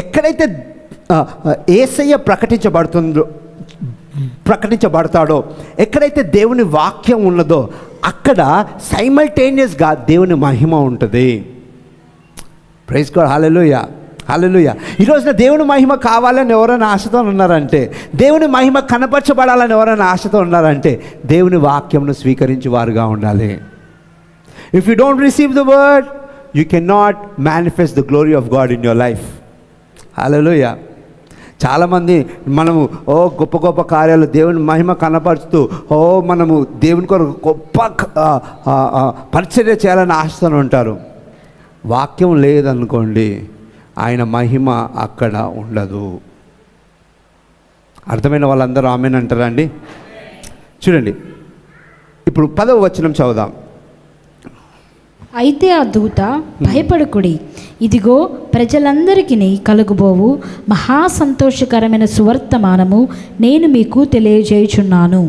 ఎక్కడైతే యేసయ్య ప్రకటించబడతాడో, ఎక్కడైతే దేవుని వాక్యం ఉన్నదో అక్కడ సైమల్టేనియస్గా దేవుని మహిమ ఉంటుంది. ప్రైజ్ గాడ్, హల్లెలూయా, హల్లెలూయా. ఈరోజున దేవుని మహిమ కావాలని ఎవరైనా ఆశతో ఉన్నారంటే, దేవుని మహిమ కనపరచబడాలని ఎవరైనా ఆశతో ఉన్నారంటే దేవుని వాక్యంను స్వీకరించి వారుగా ఉండాలి. If you don't receive the word, you can not manifest the glory of God in your life. Hallelujah. చాలామంది మనము గొప్ప గొప్ప కార్యాలు దేవుని మహిమ కనపరుస్తూ మనము దేవుని కొరకు గొప్ప పరిచర్య చేయాలని ఆశతో ఉంటారు. వాక్యం లేదనుకోండి, ఆయన మహిమ అక్కడ ఉండదు. అర్థమైన వాళ్ళందరూ ఆమేన్ అంటారా అండి? చూడండి, ఇప్పుడు 10వ వచనం చదువుదాం. అయితే ఆ దూత, భయపడకుడి, ఇదిగో ప్రజలందరికీ కలుగుబోవు మహా సంతోషకరమైన సువర్తమానము నేను మీకు తెలియజేయుచున్నాను.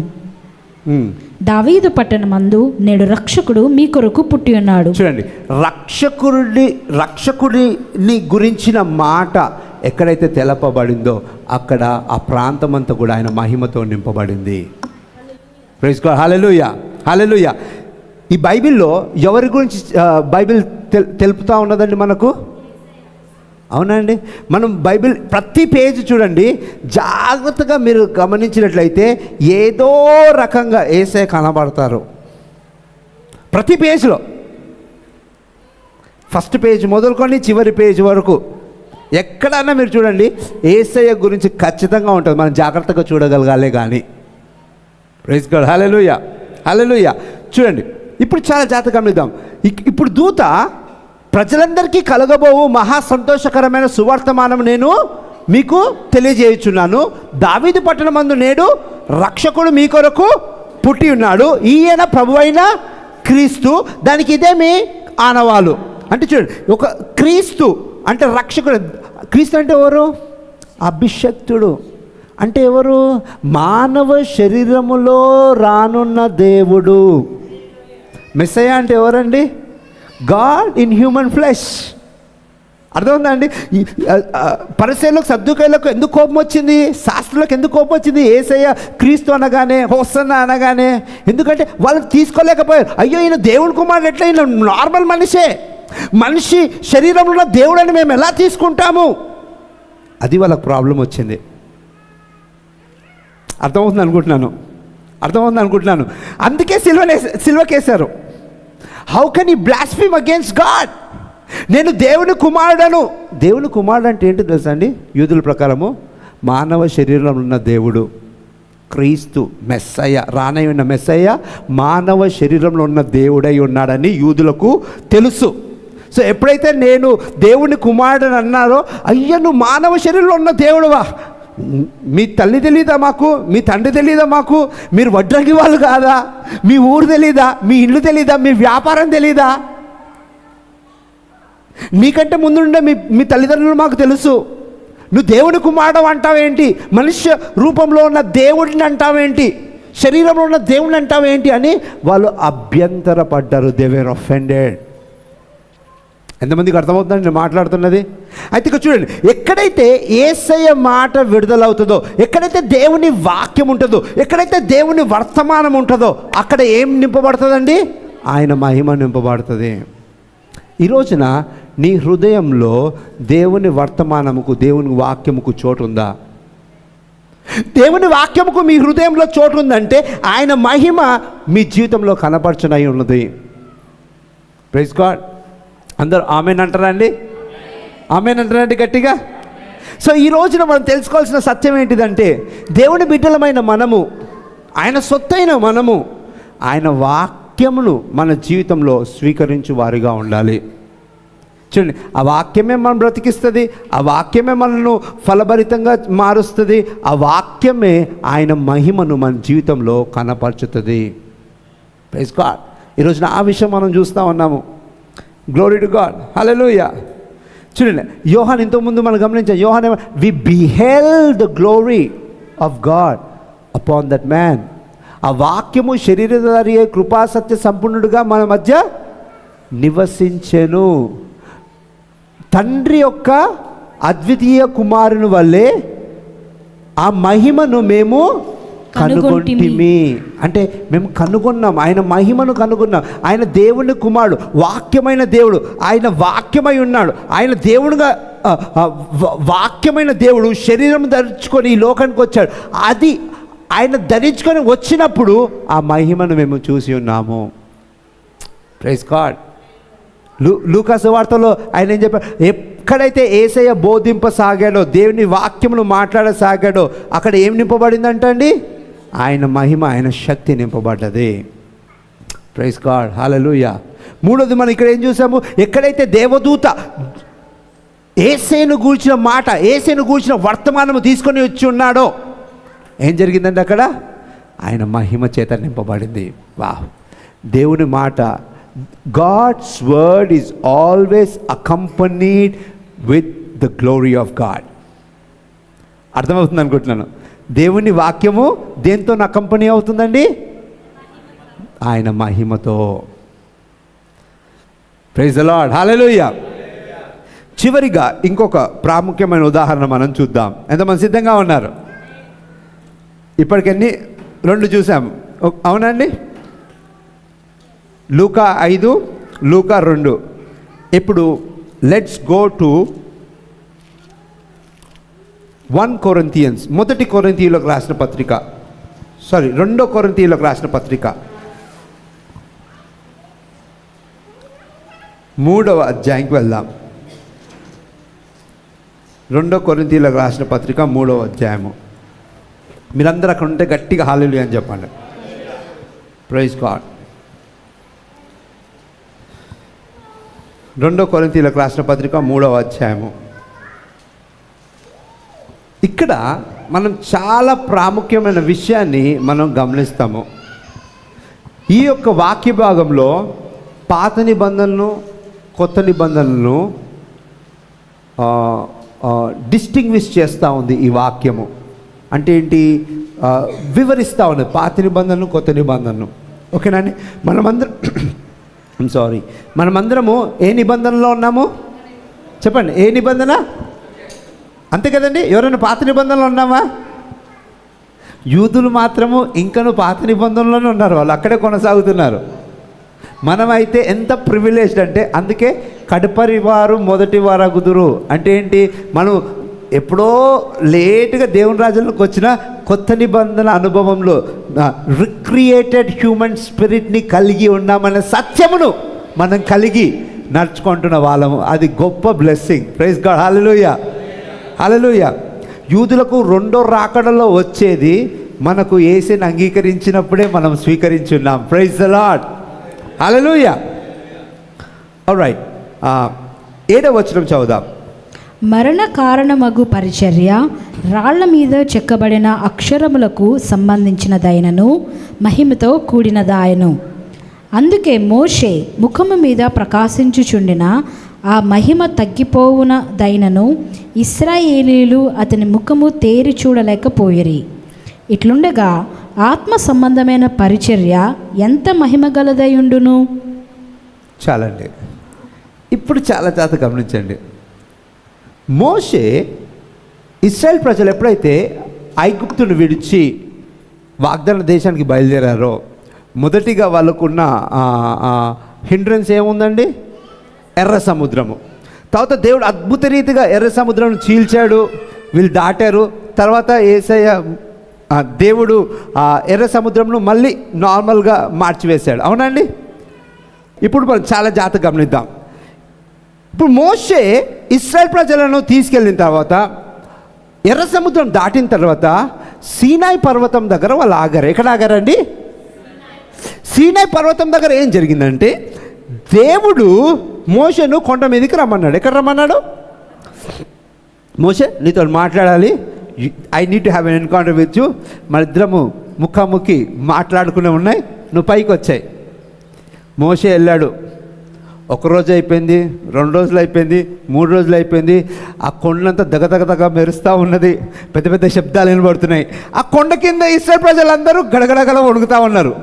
దావీదు పట్టణమందు నేడు రక్షకుడు మీ కొరకు పుట్టి ఉన్నాడు. చూడండి, రక్షకుడిని గురించిన మాట ఎక్కడైతే తెలపబడిందో అక్కడ ఆ ప్రాంతమంతా కూడా ఆయన మహిమతో నింపబడింది. ప్రైజ్ గాడ్, హల్లెలూయా, హల్లెలూయా. ఈ బైబిల్లో ఎవరి గురించి బైబిల్ తెలుపుతూ ఉన్నదండి మనకు? అవునండి. మనం బైబిల్ ప్రతి పేజీ చూడండి, జాగ్రత్తగా మీరు గమనించినట్లయితే ఏదో రకంగా యేసయ్య కనబడతారు ప్రతి పేజీలో. ఫస్ట్ పేజ్ మొదలుకొని చివరి పేజ్ వరకు ఎక్కడన్నా మీరు చూడండి, యేసయ్య గురించి ఖచ్చితంగా ఉంటుంది. మనం జాగ్రత్తగా చూడగలగాలే కానీ. ప్రైజ్ గాడ్, హల్లెలూయా, హల్లెలూయా. చూడండి, ఇప్పుడు చాలా జాగ్రత్తగా గమనిద్దాం. ఇప్పుడు దూత, ప్రజలందరికీ కలగబోవు మహా సంతోషకరమైన సువర్తమానం నేను మీకు తెలియజేయుచున్నాను. దావీదు పట్టణమందు నేడు రక్షకుడు మీ కొరకు పుట్టి ఉన్నాడు. ఈయన ప్రభువైన క్రీస్తు. దానికి ఇదే మీ ఆనవాలు. అంటే చూడండి, ఒక క్రీస్తు అంటే రక్షకుడు. క్రీస్తు అంటే ఎవరు? అభిషక్తుడు అంటే ఎవరు? మానవ శరీరములో రానున్న దేవుడు. మెస్సయ్య అంటే ఎవరండి? God in human flesh. అర్థమైందా అండి? పరిసయ్యులకు, సద్దూకయ్యులకు ఎందుకు కోపం వచ్చింది? శాస్త్రులకు ఎందుకు కోపం వచ్చింది? యేసయ్య క్రీస్తు అనగానే, హోసన్న అనగానే? ఎందుకంటే వాళ్ళు తీసుకోలేకపోయారు. అయ్యో, ఈయన దేవుని కుమారుడు, ఎట్లా ఈయన నార్మల్ మనిషే, మనిషి శరీరంలో ఉన్న దేవుడని మేము ఎలా తీసుకుంటాము? అది వాళ్ళకి ప్రాబ్లం వచ్చింది. అర్థమవుతుంది అనుకుంటున్నాను. అందుకే సిల్వకేశారు. How can you blaspheme against God? నేను దేవుని కుమారుడను. దేవుని కుమారుడు అంటే ఏంటి తెలుసా అండి? యూదుల ప్రకారము మానవ శరీరంలో ఉన్న దేవుడు క్రీస్తు, మెస్సయ్య, రానయ్య మెస్సయ్య మానవ శరీరంలో ఉన్న దేవుడై ఉన్నాడని యూదులకు తెలుసు. సో ఎప్పుడైతే నేను దేవుని కుమారుడని అన్నారో, అయ్యా నువ్వు మానవ శరీరంలో ఉన్న దేవుడువా? మీ తల్లి తెలీదా మాకు? మీ తండ్రి తెలీదా మాకు? మీరు వడ్రంగి వాళ్ళు కాదా? మీ ఊరు తెలీదా? మీ ఇల్లు తెలీదా? మీ వ్యాపారం తెలీదా? నీకంటే ముందుండే మీ తల్లిదండ్రులు మాకు తెలుసు. నువ్వు దేవుని కుమారుడు అంటావేంటి? మనుష్య రూపంలో ఉన్న దేవుడిని అంటావేంటి? శరీరంలో ఉన్న దేవుడిని అంటావేంటి అని వాళ్ళు అభ్యంతరపడ్డారు. They were offended. ఎంతమందికి అర్థమవుతుందండి నేను మాట్లాడుతున్నది? అయితే ఇక్కడ చూడండి, ఎక్కడైతే యేసయ్య మాట విడుదలవుతుందో, ఎక్కడైతే దేవుని వాక్యం ఉంటుందో, ఎక్కడైతే దేవుని వర్తమానం ఉంటుందో అక్కడ ఏం నింపబడుతుందండి? ఆయన మహిమ నింపబడుతుంది. ఈ రోజున నీ హృదయంలో దేవుని వర్తమానముకు, దేవుని వాక్యముకు చోటు ఉందా? దేవుని వాక్యముకు మీ హృదయంలో చోటు ఉందంటే ఆయన మహిమ మీ జీవితంలో కనపరచనై ఉన్నది. Praise God. అందరూ ఆమేన్ అంటారా అండి? ఆమేన్ అంటారా అండి గట్టిగా? సో ఈ రోజున మనం తెలుసుకోవాల్సిన సత్యం ఏంటిదంటే, దేవుని బిడ్డలమైన మనము, ఆయన సొత్తైన మనము, ఆయన వాక్యమును మన జీవితంలో స్వీకరించు వారిగా ఉండాలి. చూడండి, ఆ వాక్యమే మనం బ్రతికిస్తుంది, ఆ వాక్యమే మనను ఫలభరితంగా మారుస్తుంది, ఆ వాక్యమే ఆయన మహిమను మన జీవితంలో కనపరుచుతుంది. Praise God. ఈరోజున ఆ విషయం మనం చూస్తూ ఉన్నాము. Glory to God, hallelujah. చూడండి, యోహాన్ ఇంతకుముందు మనం గమనించాం. Yohan we beheld the glory of God upon that man. ఆ వాక్యము శరీరధారి కృపాసత్య సంపూర్ణుడుగా మన మధ్య నివసించెను. తండ్రి యొక్క అద్వితీయ కుమారుని వల్లే ఆ మహిమను మేము కనుగొంటిమి. అంటే మేము కనుగొన్నాం, ఆయన మహిమను కనుగొన్నాం. ఆయన దేవుని కుమారుడు, వాక్యమైన దేవుడు, ఆయన వాక్యమై ఉన్నాడు. ఆయన దేవుడుగా వాక్యమైన దేవుడు శరీరం ధరించుకొని ఈ లోకానికి వచ్చాడు. అది ఆయన ధరించుకొని వచ్చినప్పుడు ఆ మహిమను మేము చూసి ఉన్నాము. Praise God. లూకాసు వార్తలో ఆయన ఏం చెప్పారు? ఎక్కడైతే యేసయ్య బోధింపసాగాడో, దేవుని వాక్యమును మాట్లాడసాగాడో, అక్కడ ఏం నింపబడిందంటండి? ఆయన మహిమ, ఆయన శక్తి నింపబడ్డది. ప్రైజ్ గాడ్, హల్లెలూయా. మూడోది మనం ఇక్కడ ఏం చూసాము? ఎక్కడైతే దేవదూత యేసయ్యను గూర్చిన మాట, యేసయ్యను గూర్చిన వర్తమానము తీసుకొని వచ్చి ఉన్నాడో ఏం జరిగిందంటే అక్కడ ఆయన మహిమ చేత నింపబడింది. వావ్! దేవుని మాట, God's word is always accompanied with the glory of God. అర్థమవుతుంది అనుకుంటున్నాను. దేవుని వాక్యము దేంతో అకంపెనీ అవుతుందండి? ఆయన మహిమతో. ప్రైజ్ ది లార్డ్, హల్లెలూయా. చివరిగా ఇంకొక ప్రాముఖ్యమైన ఉదాహరణ మనం చూద్దాం. ఎంతమంది సిద్ధంగా ఉన్నారు? ఇప్పటికన్నీ 2 చూసాము, అవునండి? లూకా 5, లూకా 2. ఇప్పుడు లెట్స్ గో టు 1 కొరింథియన్స్, 1 కొరింథీయులకు రాసిన పత్రిక, 2 కొరింథీయులకు రాసిన పత్రిక 3వ అధ్యాయంకి వెళ్దాం. 2 కొరింథీయులకు రాసిన పత్రిక 3వ అధ్యాయము. మీరందరూ అక్కడ ఉంటే గట్టిగా హల్లెలూయా అని చెప్పండి. Praise God. 2 కొరింథీయులకు రాసిన పత్రిక 3వ అధ్యాయము. ఇక్కడ మనం చాలా ప్రాముఖ్యమైన విషయాన్ని మనం గమనిస్తాము. ఈ యొక్క వాక్య భాగంలో పాత నిబంధనను, కొత్త నిబంధనలను డిస్టింగ్విష్ చేస్తూ ఉంది ఈ వాక్యము. అంటే ఏంటి? వివరిస్తూ ఉంది పాత నిబంధనను, కొత్త నిబంధనను. ఓకేనండి? మనమందరము ఏ నిబంధనలో ఉన్నాము? చెప్పండి, ఏ నిబంధన? అంతే కదండి. ఎవరైనా పాత నిబంధనలో ఉన్నామా? యూదులు మాత్రము ఇంకను పాత నిబంధనలోనే ఉన్నారు, వాళ్ళు అక్కడే కొనసాగుతున్నారు. మనమైతే ఎంత ప్రివిలేజ్డ్ అంటే, అందుకే కడపరి వారు మొదటి వారు అగుదురు అంటే ఏంటి? మనం ఎప్పుడో లేటుగా దేవుని రాజ్యంలోకి వచ్చిన కొత్త నిబంధన అనుభవంలో రిక్రియేటెడ్ హ్యూమన్ స్పిరిట్ని కలిగి ఉన్నామనే సత్యమును మనం కలిగి నడుచుకుంటున్న వాళ్ళము. అది గొప్ప blessing. Praise God, hallelujah, hallelujah. యూదులకు 2వ రాకడలో వచ్చేది మనకు యేసుని అంగీకరించినప్పుడే మనం స్వీకరించున్నాం. Praise the Lord, hallelujah. Alright, 7వ వచనం చదువుదాం. మరణ కారణమగు పరిచర్య రాళ్ల మీద చెక్కబడిన అక్షరములకు సంబంధించినదైనను మహిమతో కూడినదాయను. అందుకే మోషే ముఖము మీద ప్రకాశించుచుండిన ఆ మహిమ తగ్గిపోవునదైనను ఇశ్రాయేలీయులు అతని ముఖము తేరి చూడలేకపోయిరి. ఇట్లుండగా ఆత్మ సంబంధమైన పరిచర్య ఎంత మహిమ గలదయుండును. చాలండి. ఇప్పుడు చాలా జాగ్రత్తగా గమనించండి. మోషే ఇశ్రాయేల్ ప్రజలు ఎప్పుడైతే ఐగుప్తును విడిచి వాగ్దాన దేశానికి బయలుదేరారో, మొదటిగా వాళ్ళకున్న హిండ్రెన్స్ ఏముందండి? ఎర్ర సముద్రము. తర్వాత దేవుడు అద్భుత రీతిగా ఎర్ర సముద్రం చీల్చాడు, వీళ్ళు దాటారు. తర్వాత యేసయ్య దేవుడు ఎర్ర సముద్రంను మళ్ళీ నార్మల్గా మార్చివేశాడు. అవునండి? ఇప్పుడు మనం చాలా జాగ్రత్తగా గమనిద్దాం. ఇప్పుడు మోషే ఇశ్రాయేల్ ప్రజలను తీసుకెళ్ళిన తర్వాత, ఎర్ర సముద్రం దాటిన తర్వాత సీనాయి పర్వతం దగ్గర వాళ్ళు ఆగారు. ఎక్కడ ఆగారండి? సీనాయి పర్వతం దగ్గర ఏం జరిగిందంటే, దేవుడు మోషేను కొండ మీదకి రమ్మన్నాడు. ఎక్కడ రమ్మన్నాడు? మోషే, నీతో మాట్లాడాలి, I need to have an encounter with you. మన ఇద్దరము ముఖాముఖి మాట్లాడుకునే ఉన్నాయి, నువ్వు పైకి వచ్చాయి. మోషే వెళ్ళాడు. 1 రోజు అయిపోయింది, 2 రోజులు అయిపోయింది, 3 రోజులు అయిపోయింది. ఆ కొండంతా దగదగదగ మెరుస్తూ ఉన్నది, పెద్ద పెద్ద శబ్దాలు వినబడుతున్నాయి. ఆ కొండ కింద ఇశ్రాయేల్ ప్రజలందరూ గడగడగల వణుకుతూ ఉన్నారు.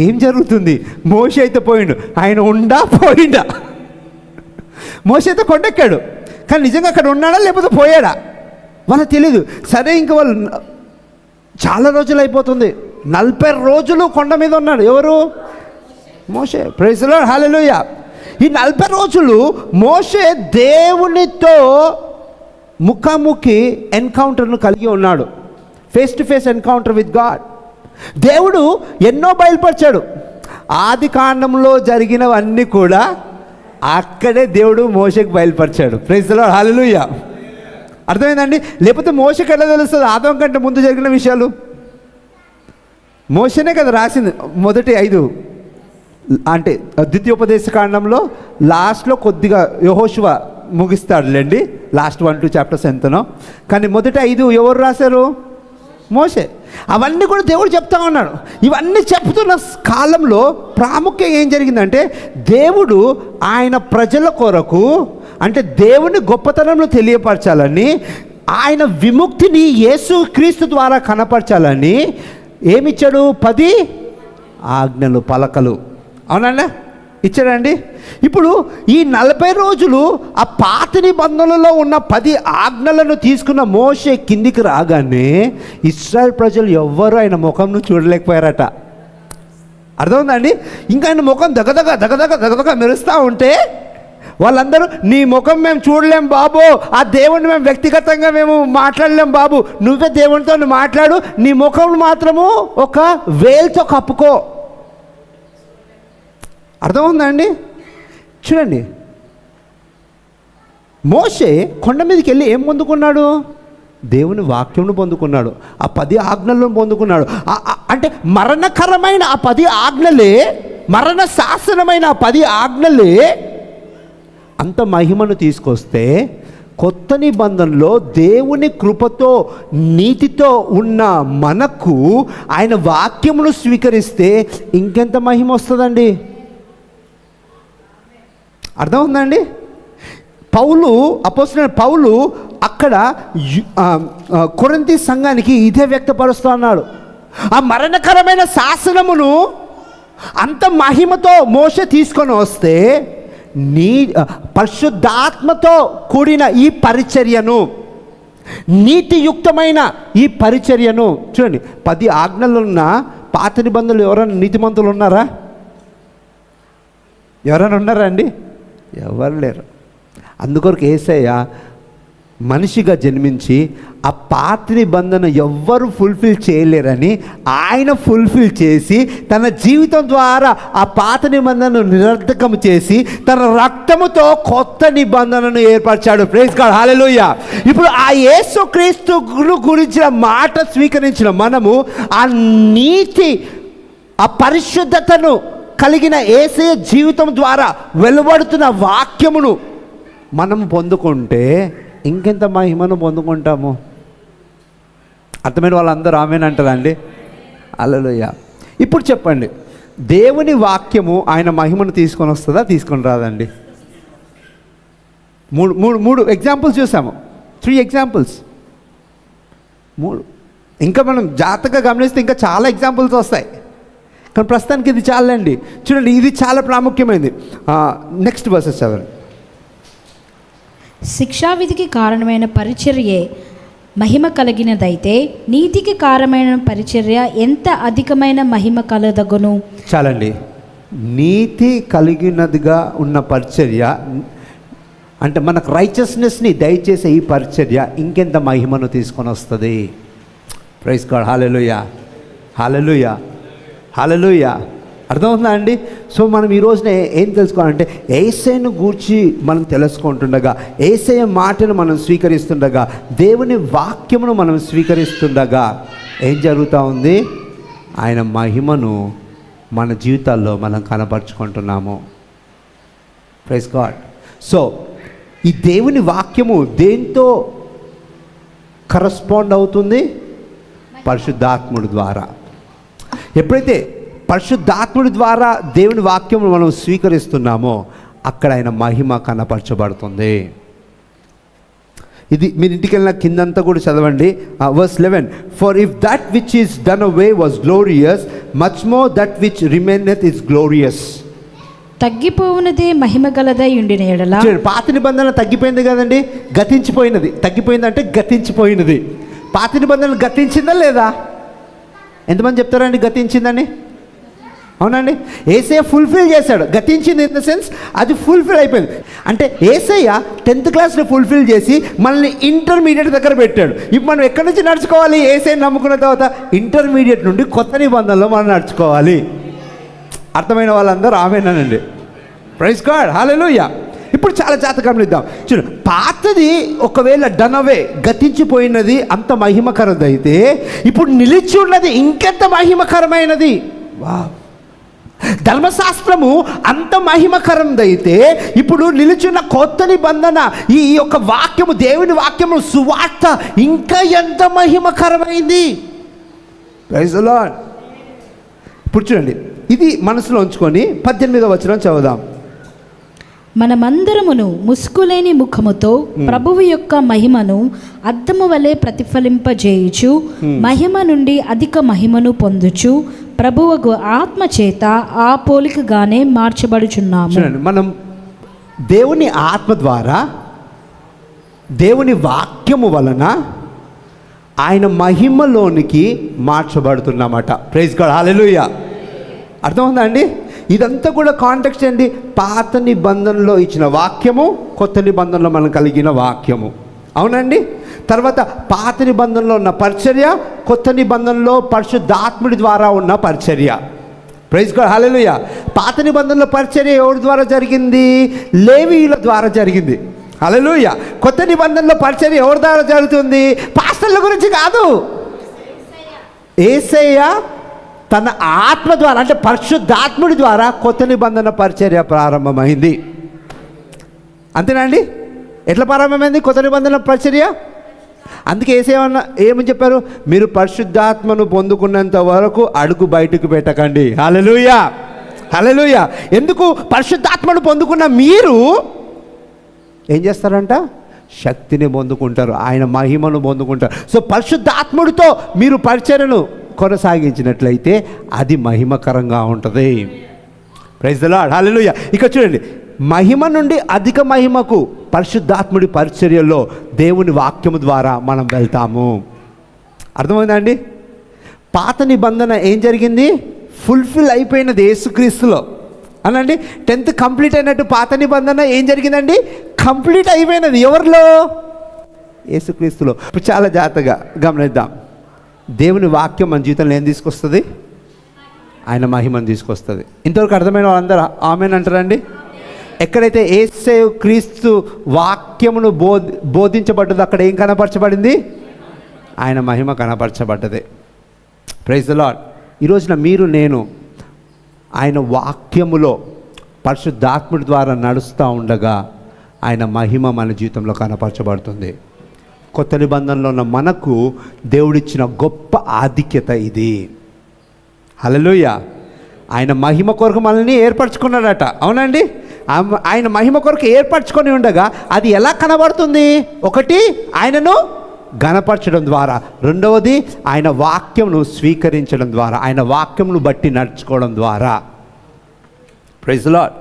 ఏం జరుగుతుంది? మోషే అయితే పోయిండు, ఆయన ఉండా పోయిండా? మోషే అయితే కొండెక్కాడు, కానీ నిజంగా అక్కడ ఉన్నాడా లేకపోతే పోయాడా వాళ్ళకి తెలియదు. సరే, ఇంకా వాళ్ళు చాలా రోజులు అయిపోతుంది, 40 రోజులు కొండ మీద ఉన్నాడు. ఎవరు? మోషే. ప్రైజ్ ది లార్డ్, హల్లెలూయా. ఈ 40 రోజులు మోషే దేవునితో ముఖాముఖి ఎన్కౌంటర్ను కలిగి ఉన్నాడు, face to face encounter with God. దేవుడు ఎన్నో బయలుపరిచాడు. ఆది కాండంలో జరిగినవన్నీ కూడా అక్కడే దేవుడు మోషేకి బయలుపరిచాడు. ప్రైజ్ ది లార్డ్, హల్లెలూయా. అర్థమైందండి? లేకపోతే మోషేకి ఎలా తెలుస్తుంది ఆదాం కంటే ముందు జరిగిన విషయాలు? మోషేనే కదా రాసింది. మొదటి 5 అంటే ద్వితీయోపదేశ కాండంలో లాస్ట్లో కొద్దిగా యెహోషువ ముగిస్తాడులేండి, లాస్ట్ 1-2 చాప్టర్స్ ఎంతనో. కానీ మొదటి 5 ఎవరు రాశారు? మోషే. అవన్నీ కూడా దేవుడు చెప్తా ఉన్నాడు. ఇవన్నీ చెప్తున్న కాలంలో ప్రాముఖ్యం ఏం జరిగిందంటే, దేవుడు ఆయన ప్రజల కొరకు, అంటే దేవుని గొప్పతనంలో తెలియపరచాలని, ఆయన విముక్తిని యేసు క్రీస్తు ద్వారా కనపరచాలని ఏమిచ్చాడు? 10 ఆజ్ఞలు, పలకలు. అవునండి, ఇచ్చాడండి. ఇప్పుడు ఈ 40 రోజులు ఆ పాత నిబంధనలలో ఉన్న 10 ఆజ్ఞలను తీసుకున్న మోషే కిందికి రాగానే ఇశ్రాయేల్ ప్రజలు ఎవ్వరూ ఆయన ముఖంను చూడలేకపోయారట. అర్థమైందండి? ఇంకా ఆయన ముఖం దగదగ మెరుస్తూ ఉంటే వాళ్ళందరూ, నీ ముఖం మేము చూడలేం బాబు, ఆ దేవుణ్ణి మేము వ్యక్తిగతంగా మేము మాట్లాడలేం బాబు, నువ్వే దేవునితో మాట్లాడు, నీ ముఖం మాత్రము ఒక వేలుతో కప్పుకో. అర్థమవుందండి? చూడండి, మోషే కొండ మీదకి వెళ్ళి ఏం పొందుకున్నాడు? దేవుని వాక్యంను పొందుకున్నాడు, ఆ 10 ఆజ్ఞలను పొందుకున్నాడు. అంటే మరణకరమైన ఆ 10 ఆజ్ఞలే, మరణ శాసనమైన ఆ 10 ఆజ్ఞలే అంత మహిమను తీసుకొస్తే, కొత్త నిబంధనలో దేవుని కృపతో నీతితో ఉన్న మనకు ఆయన వాక్యమును స్వీకరిస్తే ఇంకెంత మహిమ వస్తుందండి? అర్థమవుతుందండి? పౌలు, అపోస్తలుడైన పౌలు అక్కడ కొరింథీ సంఘానికి ఇదే వ్యక్తపరుస్తూ అన్నాడు. ఆ మరణకరమైన శాసనమును అంత మహిమతో మోషే తీసుకొని వస్తే, నీ పరిశుద్ధాత్మతో కూడిన ఈ పరిచర్యను, నీతియుక్తమైన ఈ పరిచర్యను చూడండి. 10 ఆజ్ఞలున్న పాత నిబంధనలు ఎవరైనా నీతిమంతులు ఉన్నారా? ఎవరైనా ఉన్నారా అండి? ఎవరు లేరు. అందుకొరకు యేసయ్య మనిషిగా జన్మించి ఆ పాత నిబంధన ఎవ్వరు ఫుల్ఫిల్ చేయలేరని ఆయన ఫుల్ఫిల్ చేసి తన జీవితం ద్వారా ఆ పాత నిబంధనను నిరర్ధకం చేసి తన రక్తముతో కొత్త నిబంధనను ఏర్పరిచాడు. ప్రైజ్ గాడ్, హల్లెలూయా. ఇప్పుడు ఆ యేసుక్రీస్తు గురించిన మాట స్వీకరించిన మనము ఆ నీతి, ఆ పరిశుద్ధతను కలిగిన యేసయ్య జీవితం ద్వారా వెలువడుతున్న వాక్యమును మనము పొందుకుంటే ఇంకెంత మహిమను పొందుకుంటాము. అర్థమైన వాళ్ళందరూ ఆమేనంటారండి? హల్లెలూయా. ఇప్పుడు చెప్పండి, దేవుని వాక్యము ఆయన మహిమను తీసుకొని వస్తుందా, తీసుకొని రాదండి? మూడు ఎగ్జాంపుల్స్ చూసాము, 3 ఎగ్జాంపుల్స్, 3. ఇంకా మనం జాగ్రత్తగా గమనిస్తే ఇంకా చాలా ఎగ్జాంపుల్స్ వస్తాయి, కానీ ప్రస్తుతానికి ఇది చాలండి. చూడండి, ఇది చాలా ప్రాముఖ్యమైనది. Next versus 7. శిక్షావిధికి కారణమైన పరిచర్యే మహిమ కలిగినదైతే నీతికి కారణమైన పరిచర్య ఎంత అధికమైన మహిమ కలదగును. చాలండి. నీతి కలిగినదిగా ఉన్న పరిచర్య అంటే మనకు రైచస్నెస్ని దయచేసే ఈ పరిచర్య ఇంకెంత మహిమను తీసుకొని వస్తుంది. ప్రైజ్ గాడ్, హల్లెలూయా, హల్లెలూయా, హల్లెలూయా. అర్థమవుతుందా అండి? సో మనం ఈ రోజున ఏం తెలుసుకోవాలంటే, యేసయ్యను గూర్చి మనం తెలుసుకుంటుండగా, యేసయ్య మాటను మనం స్వీకరిస్తుండగా, దేవుని వాక్యమును మనం స్వీకరిస్తుండగా ఏం జరుగుతూ ఉంది? ఆయన మహిమను మన జీవితాల్లో మనం కనపరుచుకుంటున్నాము. Praise God. సో ఈ దేవుని వాక్యము దేంతో కరస్పాండ్ అవుతుంది? పరిశుద్ధాత్ముడి ద్వారా. ఎప్పుడైతే పరిశుద్ధాత్ముడి ద్వారా దేవుని వాక్యము మనం స్వీకరిస్తున్నామో అక్కడ ఆయన మహిమ కనపరచబడుతుంది. ఇది మీరు ఇంటికి వెళ్ళిన కిందంతా కూడా చదవండి. Verse 11, for if that which is done away was glorious, much more that which remaineth is glorious. తగ్గిపోవునదే మహిమ గలదై ఉండిన ఎడల. చూడండి, పాత నిబంధన తగ్గిపోయింది కదండి, గతించిపోయినది. తగ్గిపోయింది అంటే గతించిపోయినది. పాత నిబంధన గతించిందా లేదా? ఎంతమంది చెప్తారండి గతించిందని? అవునండి, యేసయ్య ఫుల్ఫిల్ చేశాడు. గతించింది ఇన్ ద సెన్స్ అది ఫుల్ఫిల్ అయిపోయింది. అంటే యేసయ్య 10th క్లాస్లో ఫుల్ఫిల్ చేసి మనల్ని ఇంటర్మీడియట్ దగ్గర పెట్టాడు. ఇప్పుడు మనం ఎక్కడి నుంచి నడుచుకోవాలి? యేసయ్య నమ్ముకున్న తర్వాత ఇంటర్మీడియట్ నుండి కొత్త నిబంధనలో మనం నడుచుకోవాలి. అర్థమైన వాళ్ళందరూ ఆమేనండి. ప్రైజ్ గాడ్, హల్లెలూయా. ఇప్పుడు చాలా జాగ్రత్తగా గమనిద్దాం. చూడండి, పాతది ఒకవేళ డన్ అవే, గతించిపోయినది అంత మహిమకరది అయితే, ఇప్పుడు నిలిచి ఉన్నది ఇంకెంత మహిమకరమైనది. వా, ధర్మశాస్త్రము అంత మహిమకరందైతే ఇప్పుడు నిలిచిన కొత్త నిబంధన, ఈ యొక్క వాక్యము, దేవుని వాక్యము, సువార్త ఇంకా ఎంత మహిమకరమైంది. Praise the lord. ఇప్పుడు చూడండి, ఇది మనసులో ఉంచుకొని 18వ వచనం చదువుదాం. మనమందరమును ముసుకులేని ముఖముతో ప్రభువు యొక్క మహిమను అద్దము వలె ప్రతిఫలింపజేయుచు మహిమ నుండి అధిక మహిమను పొందుచు ప్రభువుకు ఆత్మ చేత ఆ పోలికగానే మార్చబడుచున్నాము. చూడండి, మనం దేవుని ఆత్మ ద్వారా, దేవుని వాక్యము వలన ఆయన మహిమలోనికి మార్చబడుతున్నామట. ప్రైజ్ గాడ్, హల్లెలూయా. అర్థమవుతుందా అండి? ఇదంతా కూడా కాంటెక్స్ట్ ఏంటి? పాత నిబంధనలో ఇచ్చిన వాక్యము, కొత్త నిబంధనలో మనం కలిగిన వాక్యము. అవునండి. తర్వాత పాత నిబంధనలో ఉన్న పరిచర్య, కొత్త నిబంధనలో పరిశుద్ధాత్ముడి ద్వారా ఉన్న పరిచర్య. ప్రైజ్ గాడ్, హల్లెలూయా. పాత నిబంధనలో పరిచర్య ఎవరి ద్వారా జరిగింది? లేవీయుల ద్వారా జరిగింది. హల్లెలూయా. కొత్త నిబంధనలో పరిచర్య ఎవరి ద్వారా జరుగుతుంది? పాస్టర్ల గురించి కాదు, యేసయ్య తన ఆత్మ ద్వారా, అంటే పరిశుద్ధాత్ముడి ద్వారా కొత్త నిబంధన పరిచర్య ప్రారంభమైంది. అంతేనండి. ఎట్లా ప్రారంభమైంది కొత్త నిబంధన పరిచర్య? అందుకే ఏమని చెప్పారు? మీరు పరిశుద్ధాత్మను పొందుకున్నంత వరకు అడుగు బయటకు పెట్టకండి. హల్లెలూయా, హల్లెలూయా. ఎందుకు? పరిశుద్ధాత్మను పొందుకున్న మీరు ఏం చేస్తారంట? శక్తిని పొందుకుంటారు, ఆయన మహిమను పొందుకుంటారు. సో పరిశుద్ధాత్ముడితో మీరు పరిచర్యను కొనసాగించినట్లయితే అది మహిమకరంగా ఉంటుంది. ప్రైజ్ ది లార్డ్, హల్లెలూయా. ఇక చూడండి, మహిమ నుండి అధిక మహిమకు పరిశుద్ధాత్ముడి పరిచర్యలో దేవుని వాక్యము ద్వారా మనం వెళ్తాము. అర్థమైందా అండి? పాత నిబంధన ఏం జరిగింది? ఫుల్ఫిల్ అయిపోయినది యేసుక్రీస్తులో అనండి. 10th కంప్లీట్ అయినట్టు పాత నిబంధన ఏం జరిగిందండి? కంప్లీట్ అయిపోయినది. ఎవరిలో? యేసుక్రీస్తులో. ఇప్పుడు చాలా జాగ్రత్తగా గమనిద్దాం. దేవుని వాక్యం మన జీవితంలో ఏం తీసుకొస్తుంది? ఆయన మహిమను తీసుకొస్తుంది. ఇంతవరకు అర్థమైన వాళ్ళందరూ ఆమేన్ అంటారండి? ఎక్కడైతే యేసు క్రీస్తు వాక్యమును బోధించబడ్డదో అక్కడ ఏం కనపరచబడింది? ఆయన మహిమ కనపరచబడ్డది. Praise the Lord. ఈరోజున మీరు, నేను ఆయన వాక్యములో పరిశుద్ధాత్ముడి ద్వారా నడుస్తూ ఉండగా ఆయన మహిమ మన జీవితంలో కనపరచబడుతుంది. కొత్త నిబంధనలో ఉన్న మనకు దేవుడిచ్చిన గొప్ప ఆధిక్యత ఇది. హల్లెలూయా. ఆయన మహిమ కొరకు మనల్ని ఏర్పరచుకున్నాడట. అవునండి. ఆయన మహిమ కొరకు ఏర్పరచుకొని ఉండగా అది ఎలా కనబడుతుంది? ఒకటి, ఆయనను ఘనపరచడం ద్వారా. రెండవది, ఆయన వాక్యమును స్వీకరించడం ద్వారా, ఆయన వాక్యమును బట్టి నడుచుకోవడం ద్వారా. Praise the lord.